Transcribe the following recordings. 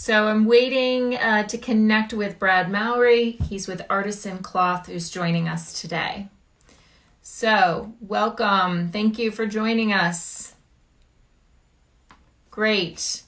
So I'm waiting to connect with Brad Mowry. He's with Artisan Cloth, who's joining us today. So welcome. Thank you for joining us. Great.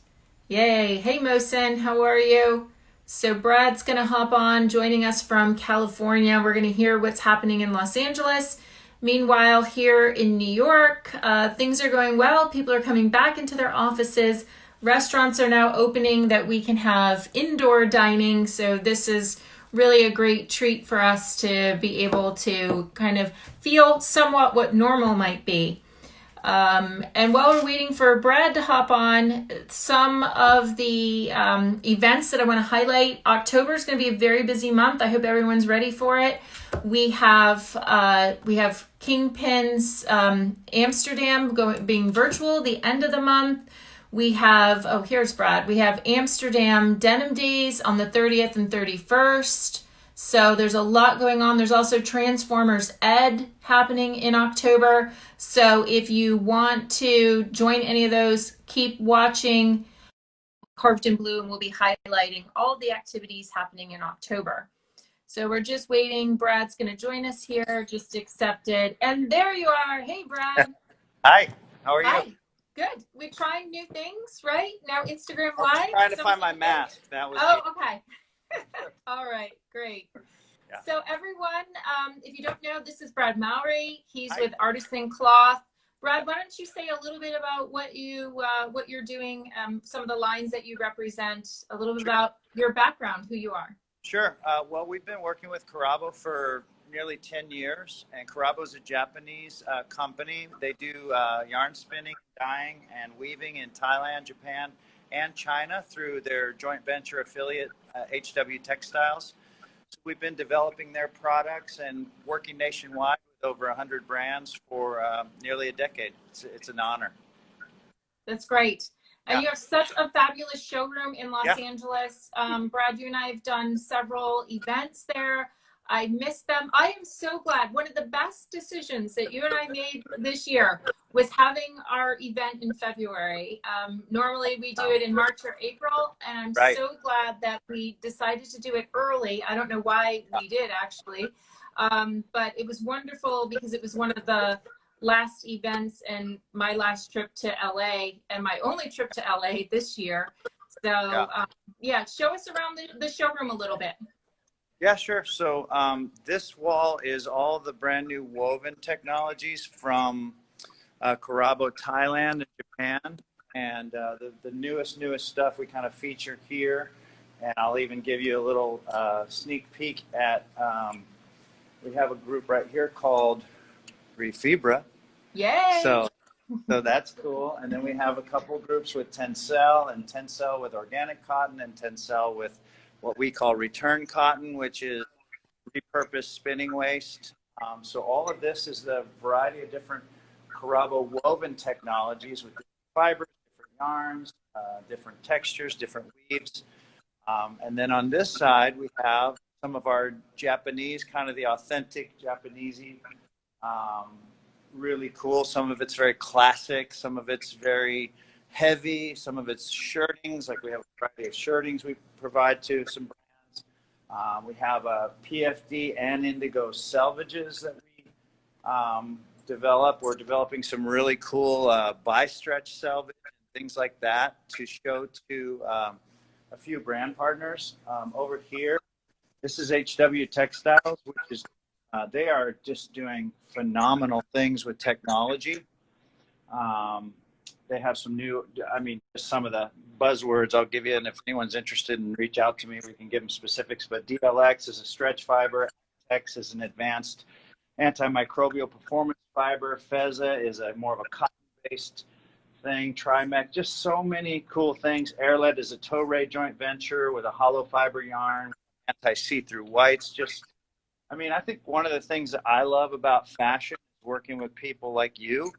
Yay. Hey, Mosen, how are you? So Brad's going to hop on, joining us from California. We're going to hear what's happening in Los Angeles. Meanwhile, here in New York, things are going well. People are coming back into their offices. Restaurants are now opening that we can have indoor dining. So this is really a great treat for us to be able to kind of feel somewhat what normal might be. And while we're waiting for Brad to hop on, some of the events that I want to highlight. October is going to be a very busy month. I hope everyone's ready for it. We have Kingpin's Amsterdam being virtual the end of the month. We have, oh, here's Brad. We have Amsterdam Denim Days on the 30th and 31st. So there's a lot going on. There's also Transformers Ed happening in October. So if you want to join any of those, keep watching Carved in Blue, and we'll be highlighting all the activities happening in October. So we're just waiting. Brad's going to join us here. Just accepted. And there you are. Hey, Brad. Hi. How are you? Hi. Good. We're trying new things, right? Now Instagram I was Live. trying to find my mask. That was okay. All right. Great. Yeah. So everyone, if you don't know, this is Brad Mowry. He's Hi. with Artisan Cloth. Brad, why don't you say a little bit about what you're doing, some of the lines that you represent, a little bit about your background, who you are. Sure. Well, we've been working with Carabo for nearly 10 years, and Carabo is a Japanese company. They do yarn spinning, dyeing, and weaving in Thailand, Japan, and China through their joint venture affiliate, HW Textiles. So we've been developing their products and working nationwide with over 100 brands for nearly a decade. It's an honor. That's great. And Yeah. you have such a fabulous showroom in Los Yeah. Angeles. Brad, you and I have done several events there. I missed them. I am so glad. One of the best decisions that you and I made this year was having our event in February. Normally we do it in March or April, and I'm Right. so glad that we decided to do it early. I don't know why we did, actually, but it was wonderful because it was one of the last events and my last trip to LA, and my only trip to LA this year. So yeah, show us around the showroom a little bit. Yeah, sure. So this wall is all the brand new woven technologies from Carabo, Thailand, and Japan, and the newest stuff we kind of feature here. And I'll even give you a little sneak peek at. We have a group right here called Refibra. Yay! So that's cool. And then we have a couple groups with Tencel, and Tencel with organic cotton, and Tencel with what we call return cotton, which is repurposed spinning waste. So all of this is the variety of different Carabo woven technologies with different fibers, different yarns, different textures, different weaves. And then on this side, we have some of our Japanese, kind of the authentic Japanesey, really cool. Some of it's very classic. Some of it's very heavy. Some of it's shirtings. Like we have a variety of shirtings we provide to some brands. We have a PFD and indigo selvages that we develop. We're developing some really cool bi-stretch selvage and things like that to show to a few brand partners. Over here, this is HW Textiles, which is they are just doing phenomenal things with technology. They have some new, some of the buzzwords I'll give you, and if anyone's interested and reach out to me, we can give them specifics. But DLX is a stretch fiber, X is an advanced antimicrobial performance fiber, Feza is a more of a cotton-based thing, Trimec, just so many cool things. Airlet is a Toray joint venture with a hollow fiber yarn, anti-see-through whites. I think one of the things that I love about fashion is working with people like you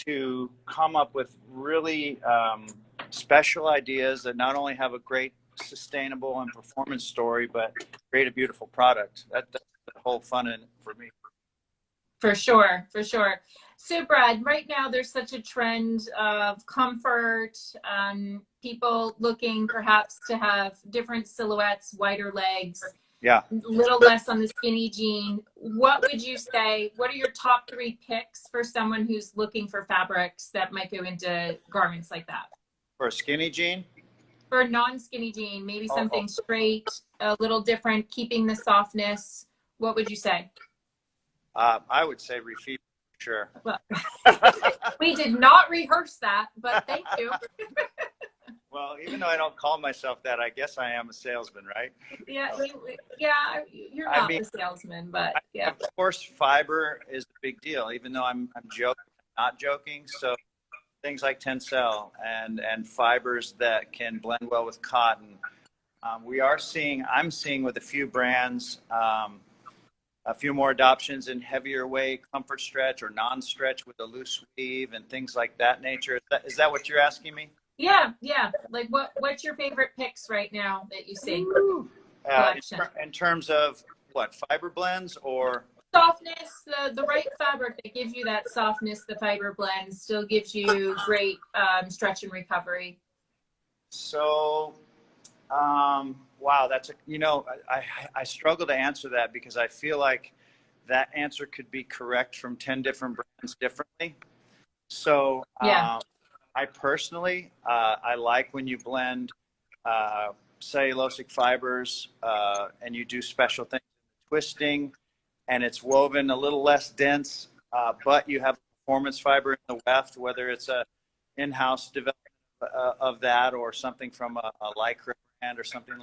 to come up with really special ideas that not only have a great sustainable and performance story, but create a beautiful product. That's the whole fun in it for me. For sure, for sure. So, Brad, right now there's such a trend of comfort, people looking perhaps to have different silhouettes, wider legs, Yeah. a little less on the skinny jean. What would you say? What are your top three picks for someone who's looking for fabrics that might go into garments like that? For a skinny jean? For a non-skinny jean, maybe Oh, something straight, a little different, keeping the softness. What would you say? I would say refeed, sure. Well, we did not rehearse that, but thank you. Well, even though I don't call myself that, I guess I am a salesman, right? Yeah, yeah, you're I not mean, the salesman, but yeah. of course, fiber is a big deal, even though I'm joking, not joking. So things like tencel and fibers that can blend well with cotton. I'm seeing with a few brands, a few more adoptions in heavier weight, comfort stretch or non-stretch with a loose weave and things like that nature. Is that what you're asking me? Yeah, yeah. Like what's your favorite picks right now that you see? In, Collection. in terms of what, fiber blends or? Softness, the right fabric that gives you that softness, the fiber blend still gives you great stretch and recovery. So, wow, I struggle to answer that because I feel like that answer could be correct from 10 different brands differently. So, Yeah. I personally, I like when you blend cellulosic fibers and you do special things, twisting, and it's woven a little less dense, but you have performance fiber in the weft, whether it's a in-house development of that or something from a lycra brand or something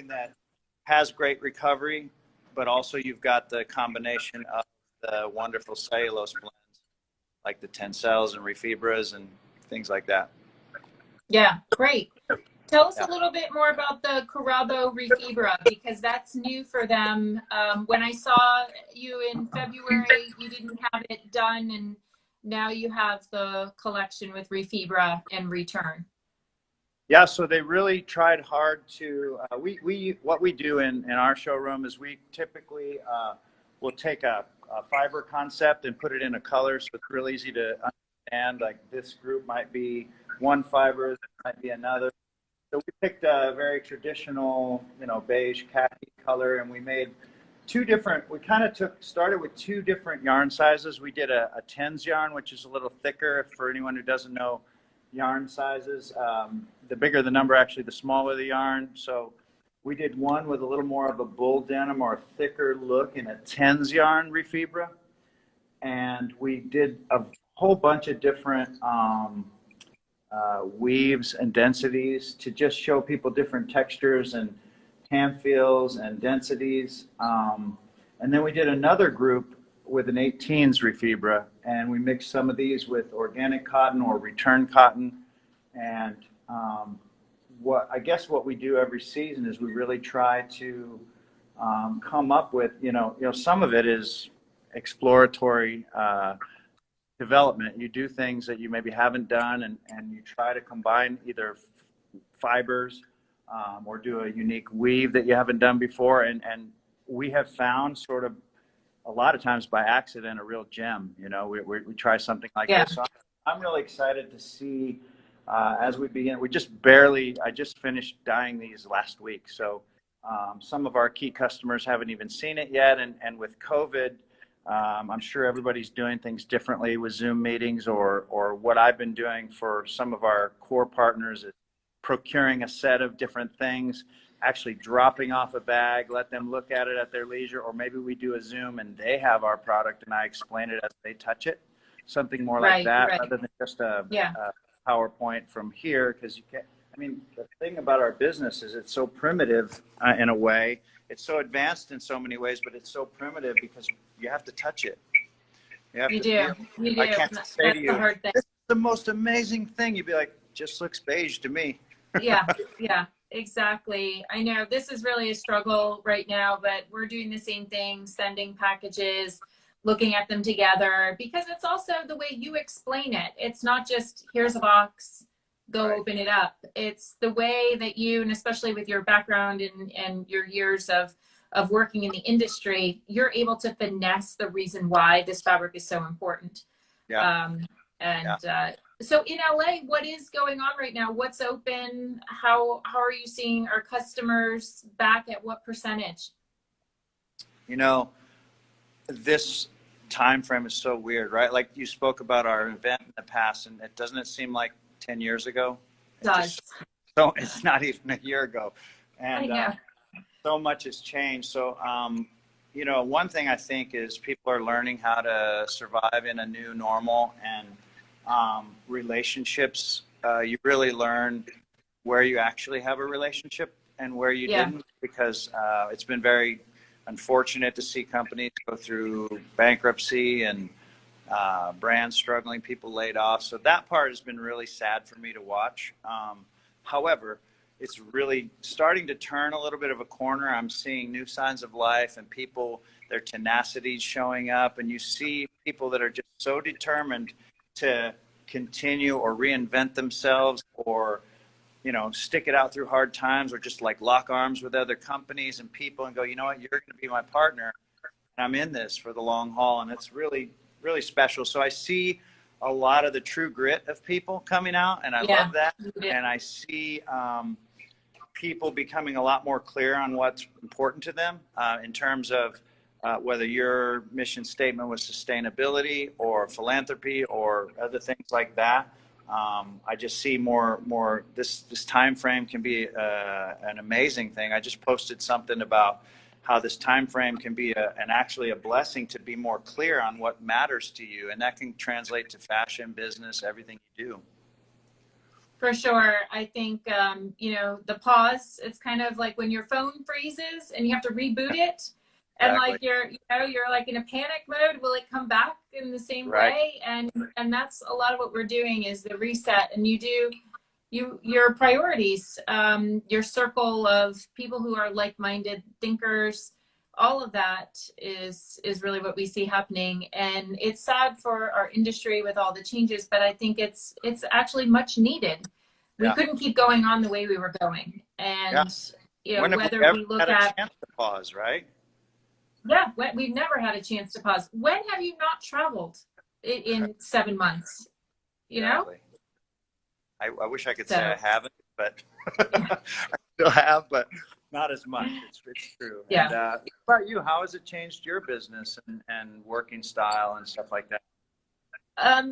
that has great recovery, but also you've got the combination of the wonderful cellulose blends like the tencels and refibras and things like that. Yeah, great. Tell us Yeah. a little bit more about the Curabo Refibra because that's new for them. When I saw you in February, you didn't have it done, and now you have the collection with Refibra and Return. Yeah, so they really tried hard to. We what we do in our showroom is we typically will take a fiber concept and put it in a color, so it's real easy to understand. Like this group might be one fiber, this might be another. So we picked a very traditional, beige khaki color, and we made two different. We kind of started with two different yarn sizes. We did a tens yarn, which is a little thicker. For anyone who doesn't know yarn sizes, the bigger the number, actually, the smaller the yarn. So we did one with a little more of a bull denim or a thicker look in a tens yarn refibra, and we did a whole bunch of different weaves and densities to just show people different textures and tan feels and densities. And then we did another group with an 18s refibra, and we mixed some of these with organic cotton or return cotton. And what we do every season is we really try to come up with, some of it is exploratory development. You do things that you maybe haven't done, and you try to combine either fibers or do a unique weave that you haven't done before. And we have found sort of a lot of times by accident a real gem. We try something like Yeah. this. So I'm really excited to see as we begin. I just finished dyeing these last week. So some of our key customers haven't even seen it yet. And with COVID, I'm sure everybody's doing things differently with Zoom meetings, or what I've been doing for some of our core partners is procuring a set of different things, actually dropping off a bag, let them look at it at their leisure, or maybe we do a Zoom and they have our product and I explain it as they touch it. Something more like that, Right. rather than just a Yeah. PowerPoint from here, because you can't. I mean, the thing about our business is it's so primitive in a way. It's so advanced in so many ways, but it's so primitive because you have to touch it. You have You to do. feel. You do. I can't say to That's the you, hard thing. this is the most amazing thing. You'd be like, just looks beige to me. Yeah, yeah, exactly. I know this is really a struggle right now, but we're doing the same thing, sending packages, looking at them together, because it's also the way you explain it. It's not just here's a box, go Right. open it up. It's the way that you, and especially with your background and your years of of working in the industry, you're able to finesse the reason why this fabric is so important. Yeah. And Yeah. So in LA, what is going on right now? What's open? How are you seeing our customers back at what percentage? You know, this time frame is so weird, right? Like you spoke about our event in the past, and it seem like 10 years ago? It Does. just, so it's not even a year ago. I And know. so much has changed. So, you know, one thing I think is people are learning how to survive in a new normal, and relationships. You really learn where you actually have a relationship and where you Yeah. didn't, because it's been very unfortunate to see companies go through bankruptcy and brands struggling, people laid off. So that part has been really sad for me to watch. However, it's really starting to turn a little bit of a corner. I'm seeing new signs of life and people, their tenacity showing up, and you see people that are just so determined to continue or reinvent themselves, or you know, stick it out through hard times, or just like lock arms with other companies and people and go, you know what, you're going to be my partner. And I'm in this for the long haul. And it's really, really special. So I see a lot of the true grit of people coming out, and I Yeah. love that. And I see people becoming a lot more clear on what's important to them in terms of whether your mission statement was sustainability or philanthropy or other things like that. I just see more. This time frame can be an amazing thing. I just posted something about how this time frame can be actually a blessing to be more clear on what matters to you, and that can translate to fashion, business, everything you do. For sure. I think, you know, the pause, it's kind of like when your phone freezes and you have to reboot it. And Exactly. like you're like in a panic mode. Will it come back in the same Right. way? And that's a lot of what we're doing is the reset. And your priorities, your circle of people who are like-minded thinkers, all of that is really what we see happening. And it's sad for our industry with all the changes, but I think it's actually much needed. We Yeah. couldn't keep going on the way we were going. Yeah. And you know, When have we whether ever we look had a at, chance to pause, right? yeah, we've never had a chance to pause. When have you not traveled in 7 months? You know? Exactly. I wish I could say I So haven't, but yeah. I still have, but not as much. It's true. And Yeah. what about you? How has it changed your business and working style and stuff like that?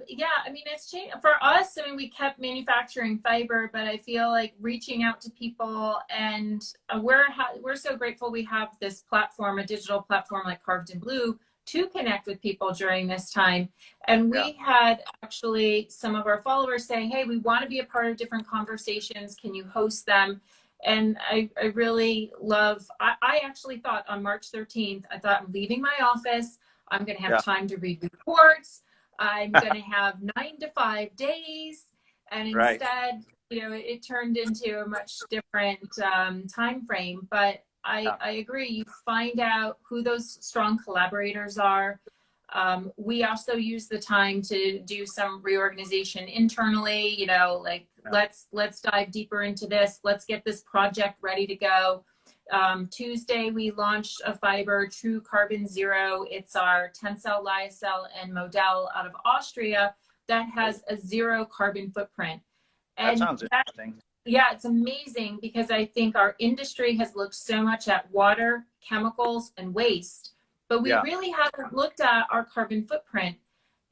Yeah, I mean, it's changed for us. I mean, we kept manufacturing fiber, but I feel like reaching out to people, and we're so grateful we have this platform, a digital platform like Carved in Blue, to connect with people during this time. And Yeah. we had actually some of our followers say, "Hey, we want to be a part of different conversations. Can you host them?" And I really love. I actually thought on March 13th, I thought I'm leaving my office. I'm going to have Yeah. time to read reports. I'm going to have 9 to 5 days. And Right. instead, you know, it turned into a much different time frame. But Yeah. I agree. You find out who those strong collaborators are. We also use the time to do some reorganization internally, you know, like Yeah. let's dive deeper into this. Let's get this project ready to go. Tuesday, we launched a fiber, True Carbon Zero. It's our tensile, lyocell, and modal out of Austria that has a zero carbon footprint. That And sounds that, interesting. yeah, it's amazing because I think our industry has looked so much at water, chemicals, and waste, but we Yeah. really haven't looked at our carbon footprint.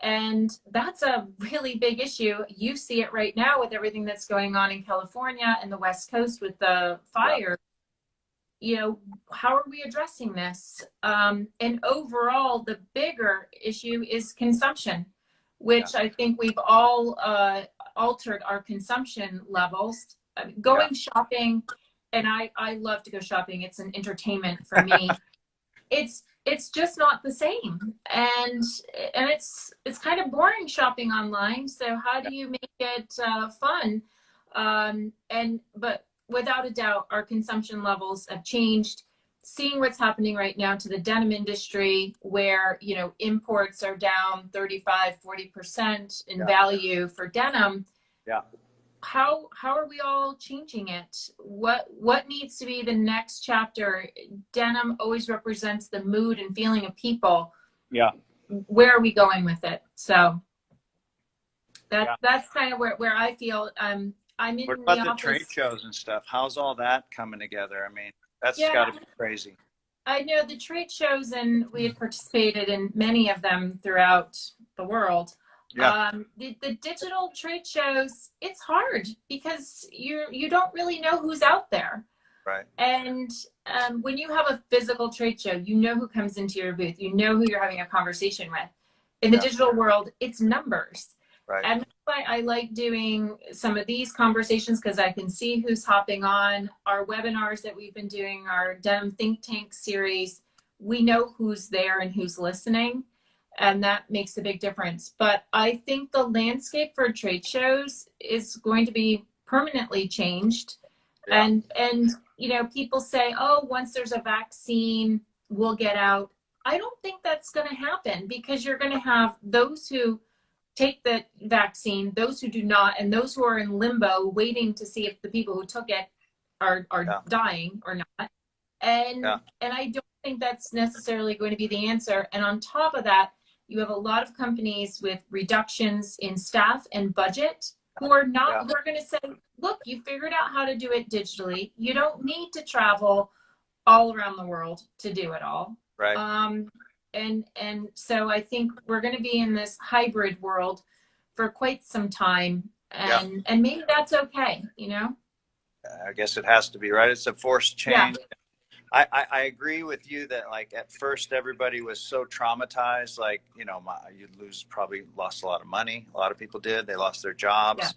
And that's a really big issue. You see it right now with everything that's going on in California and the West Coast with the Yeah. fire. You know, how are we addressing this? And overall, the bigger issue is consumption, Yeah. which I think we've all altered our consumption levels. Yeah. Going shopping, and I love to go shopping. It's an entertainment for me. It's just not the same, and it's kind of boring shopping online. So how do you make it fun? And but without a doubt, our consumption levels have changed. Seeing what's happening right now to the denim industry, where, you know, imports are down 35, 40% in Yeah. value for denim. Yeah. how are we all changing it? What needs to be the next chapter? Denim always represents the mood and feeling of people. Yeah. Where are we going with it? So Yeah. that's kind of where I feel. I'm What in the about the trade office. shows and stuff? How's all that coming together? I mean, that's got Yeah, to be crazy. I know the trade shows, and we had participated in many of them throughout the world. Yeah. The digital trade shows, it's hard because you don't really know who's out there. Right. And when you have a physical trade show, you know who comes into your booth, you know who you're having a conversation with. In the Yeah. digital world, it's numbers. Right. And that's why I like doing some of these conversations, because I can see who's hopping on. Our webinars that we've been doing, our Denim Think Tank series, we know who's there and who's listening, and that makes a big difference. But I think the landscape for trade shows is going to be permanently changed. Yeah. And you know, people say, oh, once there's a vaccine, we'll get out. I don't think that's going to happen, because you're going to have those who take the vaccine, those who do not, and those who are in limbo waiting to see if the people who took it are Yeah. dying or not. And Yeah. I don't think that's necessarily going to be the answer. And on top of that, you have a lot of companies with reductions in staff and budget who are not, Yeah. who are going to say, look, you figured out how to do it digitally. You don't need to travel all around the world to do it all. Right. And so I think we're going to be in this hybrid world for quite some time, Yeah. and maybe that's okay, you know. I guess it has to be, right? It's a forced Yeah, change. I agree with you that, like, at first everybody was so traumatized, like, you know, probably lost a lot of money. A lot of people did. They lost their yeah, jobs,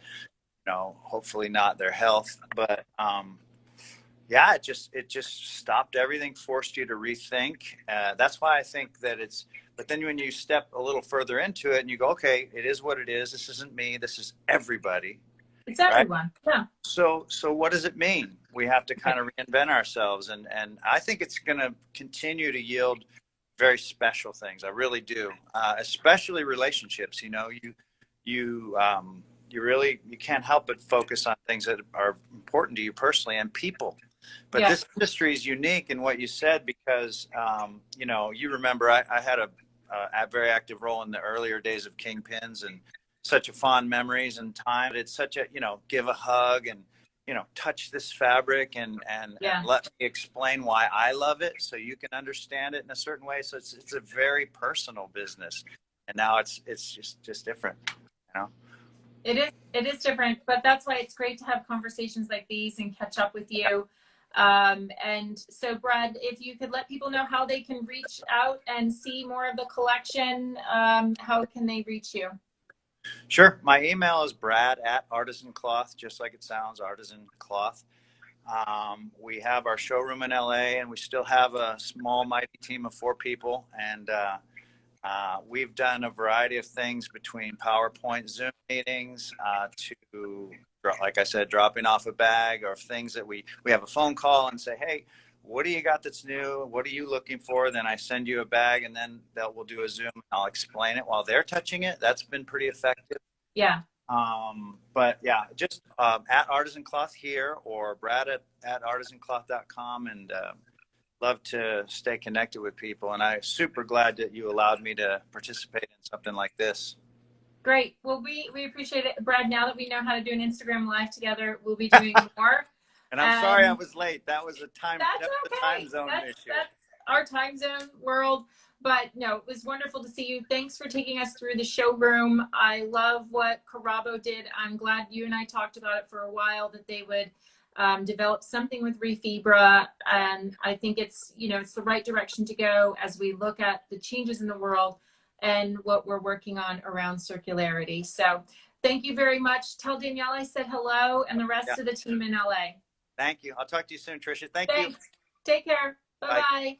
you know, hopefully not their health. But yeah, it just stopped everything, forced you to rethink. That's why I think that but then when you step a little further into it and you go, okay, it is what it is. This isn't me. This is everybody. it's Right. everyone. Yeah, So what does it mean? We have to right. kind of reinvent ourselves, and I think it's going to continue to yield very special things. I really do, especially relationships. You know, you really, you can't help but focus on things that are important to you personally and people. But Yeah, this industry is unique in what you said, because you know, you remember I had a very active role in the earlier days of Kingpins, and such a fond memories and time. It's such a, you know, give a hug and, you know, touch this fabric and yeah. let me explain why I love it so you can understand it in a certain way. So it's a very personal business, and now it's just different, you know. It is different, but that's why it's great to have conversations like these and catch up with you. And so, Brad, if you could let people know how they can reach out and see more of the collection, how can they reach you? Sure. My email is brad at Artisan Cloth, just like it sounds, Artisan Cloth. We have our showroom in LA, and we still have a small, mighty team of 4 people. And we've done a variety of things, between PowerPoint, Zoom meetings, to, like I said, dropping off a bag, or things that we have a phone call and say, hey, what do you got that's new? What are you looking for? Then I send you a bag, and then we'll do a Zoom. And I'll explain it while they're touching it. That's been pretty effective. Yeah. But yeah, just at Artisan Cloth here, or Brad at artisancloth.com, and love to stay connected with people. And I'm super glad that you allowed me to participate in something like this. Great. Well, we appreciate it, Brad. Now that we know how to do an Instagram live together, we'll be doing more. And I'm sorry I was late. That was That's the okay. time zone issue. That's our time zone world. But no, it was wonderful to see you. Thanks for taking us through the showroom. I love what Carabo did. I'm glad you and I talked about it for a while, that they would develop something with Refibra. And I think it's, you know, it's the right direction to go as we look at the changes in the world and what we're working on around circularity. So thank you very much. Tell Danielle I said hello, and the Yeah. rest of the team in LA. Thank you. I'll talk to you soon, Tricia. Thank you. Thanks. Take care. Bye. Bye-bye.